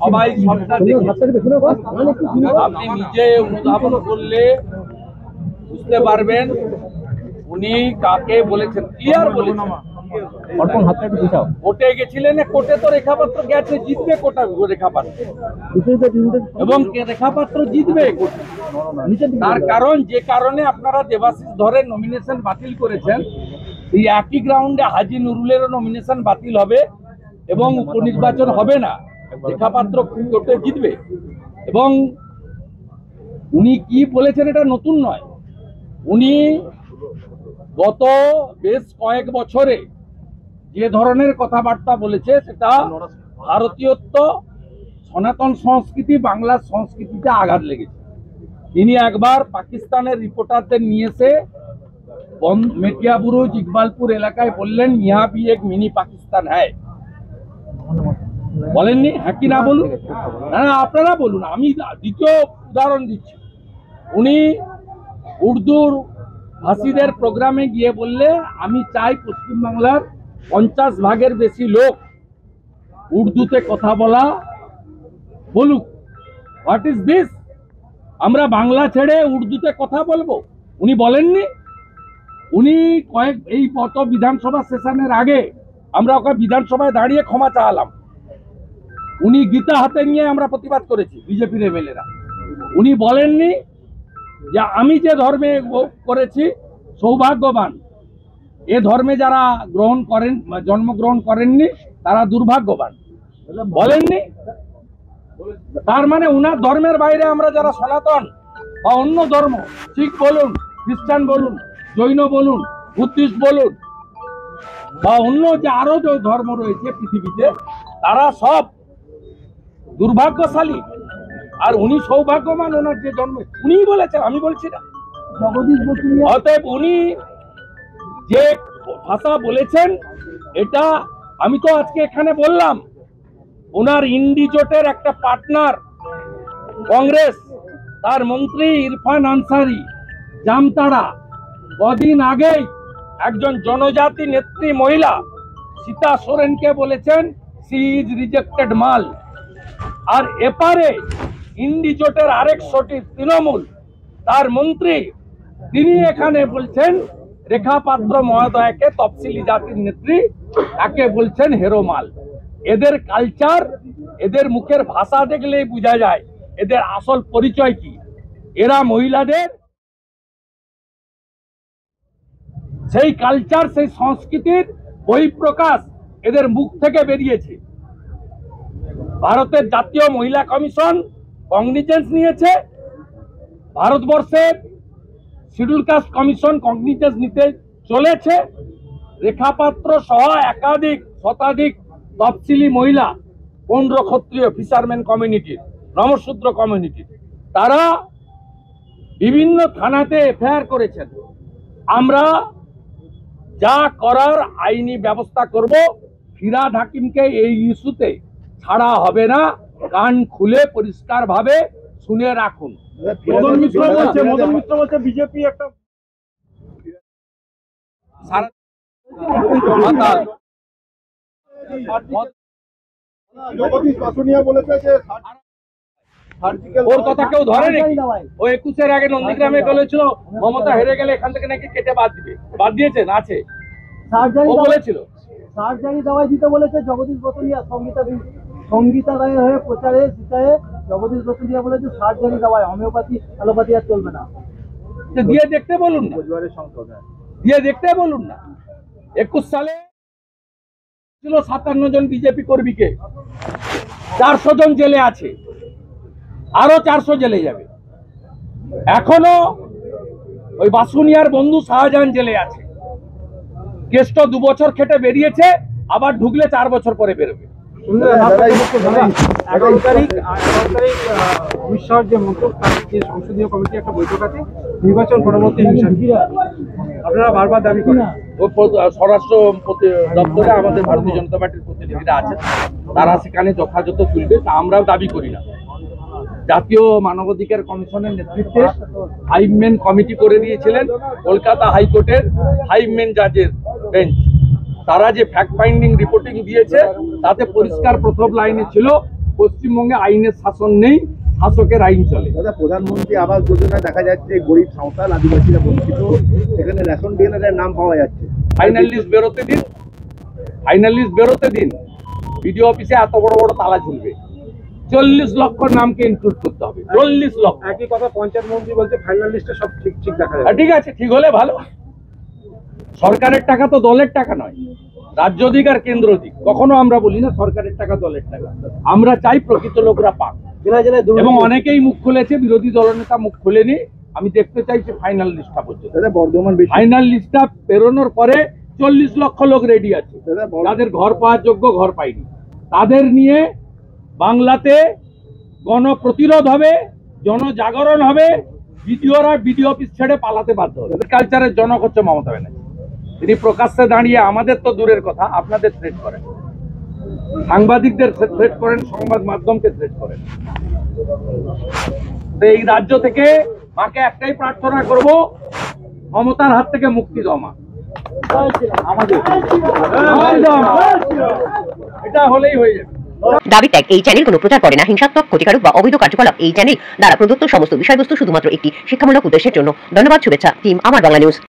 সবাই সবটা দেখেছে। আপনি নিজে অনুধাবন করলে বুঝতে পারবেন উনি কাকে বলেছেন, ক্লিয়ার বলেছেন। কোর্টে গেছিলেন, কোর্টে তো রেখাপাত্র গেছে, জিতবে কোটা রেখাপাত্র, এবং রেখাপাত্র জিতবে কোর্টে। তার কারণ, যে কারণে আপনারা দেবাশিস ধরের নমিনেশন বাতিল করেছেন, এই একই গ্রাউন্ডে হাজী নুরুলেরও নমিনেশন বাতিল হবে এবং উপনির্বাচন হবে না, রেখাপাত্র কোর্টে জিতবে। এবং উনি কি বলেছেন এটা নতুন নয়, উনি গত বেশ কয়েক বছরে যে ধরনের কথাবার্তা বলেছে সেটা ভারতীয়ত্ব, সনাতন সংস্কৃতি, বাংলার সংস্কৃতিতে আঘাত লেগেছে। তিনি একবার পাকিস্তানের রিপোর্টারদের নিয়ে এসে মেটিয়া বুরুজ, ইকবালপুর এলাকায় বললেন ইহা ভি এক মিনি পাকিস্তান হ্যায়, বলেননি? হ্যাঁ কি না বলুন? না আপনারা বলুন, আমি দ্বিতীয় উদাহরণ দিচ্ছি। উনি উর্দুর ভাষীদের প্রোগ্রামে গিয়ে বললে আমি চাই পশ্চিমবাংলার 50% বেশি লোক উর্দুতে কথা বলুক। What is this? আমরা বাংলা ছেড়ে উর্দুতে কথা বলবো? উনি বলেননি। উনি এই গত বিধানসভা সেশনের আগে আমরা ওকে বিধানসভায় দাঁড়িয়ে ক্ষমা চাইলাম, উনি গীতা হাতে নিয়ে আমরা প্রতিবাদ করেছি বিজেপির এমএলএরা। উনি বলেননি যে আমি যে ধর্মে করেছি সৌভাগ্যবান, এ ধর্মে যারা জন্মগ্রহণ করেননি তারা দুর্ভাগ্যবান, বলেননি। তার মানে উনার ধর্মের বাইরে আমরা যারা সনাতন বা অন্য ধর্ম, শিখ বলুন, খ্রিস্টান বলুন, জৈন বলুন, বুদ্ধিস্ট বলুন, বা অন্য যে আরো যে ধর্ম রয়েছে পৃথিবীতে, তারা সব দুর্ভাগ্যশালী আর উনি সৌভাগ্যবান। ওনার যে জন্ম, উনি বলেছেন, আমি বলছি না। অতএব উনি যে ভাষা বলেছেন, এটা আমি তো আজকে এখানে বললাম, ওনার ইন্ডি জোটের একটা পার্টনার কংগ্রেস, তার মন্ত্রী ইরফান আনসারি জামতাড়া কদিন আগেই একজন জনজাতি নেত্রী মহিলা সীতা সোরেনকে বলেছেন সি ইজ রিজেক্টেড মাল। আর এপারে ইন্ডি জোটের আরেক সঠিক তৃণমূল, তার মন্ত্রী, তিনি এখানে বলছেন রেখাপাত্র মহোদয়কে তফসিলি জাতির নেত্রী, তাকে বলছেন হেরো মাল। এদের কালচার, এদের মুখের ভাষা দেখলেই বোঝা যায় এদের আসল পরিচয় কি। এরা মহিলাদের সেই কালচার, সেই সংস্কৃতির বহিঃপ্রকাশ এদের মুখ থেকে বেরিয়েছে। ভারতের জাতীয় মহিলা কমিশন কগনিজেন্স নিয়েছে, ভারতবর্ষের শিডিউল কাস্ট কমিশন কগনিজেন্স নিতে চলেছে। রেখাপাত্র সহ একাধিক শতাধিক তফসিলি মহিলা, 15 ক্ষত্রিয় ফিশারম্যান কমিউনিটির, নমশূদ্র কমিউনিটির, তারা বিভিন্ন থানাতে এফআইআর করেছেন। আমরা যা করার আইনি ব্যবস্থা করব। ফিরহাদ হাকিমকে এই ইস্যুতে ছাড়া হবে না, কান খুলে পরিষ্কার ভাবে শুনে রাখুন। মদন মিত্র বলছে বিজেপি একটা ওর কথা কেউ ধরে নাকি? ও 21-এর আগে নন্দীগ্রামে বলেছিল মমতা হেরে গেলে এখান থেকে নাকি কেটে বাদ দিবে, বাদ দিয়েছেন? আছে, ও বলেছিল সার্জারি দাওয়াই দিতে বলেছে জগদীশ বসুনিয়া। সঙ্গীতা রায়ের হয়ে প্রচারে জিতায়ে জগদীশ বসুনিয়া বলেছে সার্জারি দাওয়াই, হোমিওপ্যাথি অ্যালোপ্যাথি আর চলবে না। দিয়ে দেখতে বলুন না, দিয়ে দেখতে বলুন না। 21 সালে ছিল 57 জন বিজেপি কর্মীকে, 400 জন জেলে আছে, আরো 400 জেলে যাবে। এখনো ওই বাসুনিয়ার বন্ধু শাহজাহান জেলে আছে। কেষ্ট 2 বছর খেটে বেরিয়েছে, আবার ঢুকলে 4 বছর পরে বেরোবে। 11 তারিখ অমিত শাহর যে মন্তব্য, যে সংসদীয় কমিটি একটা বৈঠক আছে নির্বাচন পরবর্তী আপনারা বারবার দাবি করেন। স্বরাষ্ট্র দপ্তরে আমাদের ভারতীয় জনতা পার্টির প্রতিনিধিরা আছেন, তারা সেখানে যথাযথ তুলবে, তা আমরাও দাবি করি না। জাতীয় মানবাধিকার কমিশনের নেতৃত্বে 5 মেন কমিটি করে দিয়েছিলেন কলকাতা হাইকোর্টের 5 মেন জাজের বেঞ্চ। তারা যে ফ্যাক্ট ফাইন্ডিং রিপোর্টিং দিয়েছে তাতে পরিষ্কার প্রথম লাইনে ছিল পশ্চিমবঙ্গে আইনের শাসন নেই, শাসকের আইন চলে। দাদা, প্রধানমন্ত্রী আবাস যোজনায় দেখা যাচ্ছে গরিব সাঁওতাল আদিবাসীরা বঞ্চিত, সেখানে রেশন ডিলারের নাম পাওয়া যাচ্ছে। ফাইনাল লিস্ট বেরোতে দিন, ফাইনাল লিস্ট বেরোতে দিন। বিডিও অফিসে এত বড় বড় তালা ঝুলবে, 40 লক্ষ নামকে ইনক্লুড করতে হবে। 40 লক্ষ। একই কথা পঞ্চায়েত মন্ত্রী বলছে ফাইনাল লিস্টে সব ঠিক দেখা যাবে। ঠিক আছে, ঠিক হলে ভালো। সরকারের টাকা তো দলের টাকা নয়, রাজ্য দিক আর কেন্দ্র দিক। কখনো আমরা বলি না সরকারের টাকা দলের টাকা। আমরা চাই প্রকৃত লোকরা পাক। জেলায় জেলায় এবং অনেকেই মুখ খুলেছে, বিরোধী দলনেতা মুখ খুলেনি। আমি দেখতে চাইছি ফাইনাল লিস্টটা পর্যন্ত। দাদা, বর্ধমান ফাইনাল লিস্টটা বেরোনোর পরে 40 লক্ষ লোক রেডি আছে, যাদের ঘর পাওয়ার যোগ্য, ঘর পায়নি। তাদের নিয়ে বাংলাতে গণপ্রতিরোধ হবে, জনজাগরণ হবে। বিডিওরা বিডিও অফিস ছেড়ে পালাতে বাধ্য হবে। কালচারের জনক হচ্ছে মমতা ব্যানার্জি। তিনি প্রকাশ্যে দাঁড়িয়ে আমাদের তো দূরের কথা, আপনাদের থ্রেট করেন, সাংবাদিকদের থ্রেট করেন, সংবাদ মাধ্যমকে থ্রেট করেন। তো এই রাজ্য থেকে মাকে একটাই প্রার্থনা করব, মমতার হাত থেকে মুক্তি দাও মা। আমাদের এটা হলেই হয়ে যাবে। দাবি ত্যাগ এই চ্যানেল কোনো প্রচার করে না হিংসাত্মক, ক্ষতিকারক বা অবৈধ কার্যকলাপ। এই চ্যানেল দ্বারা প্রদত্ত সমস্ত বিষয়বস্তু শুধুমাত্র একটি শিক্ষামূলক উদ্দেশ্যের জন্য। ধন্যবাদ। শুভেচ্ছা টিম আমার বাংলা নিউজ।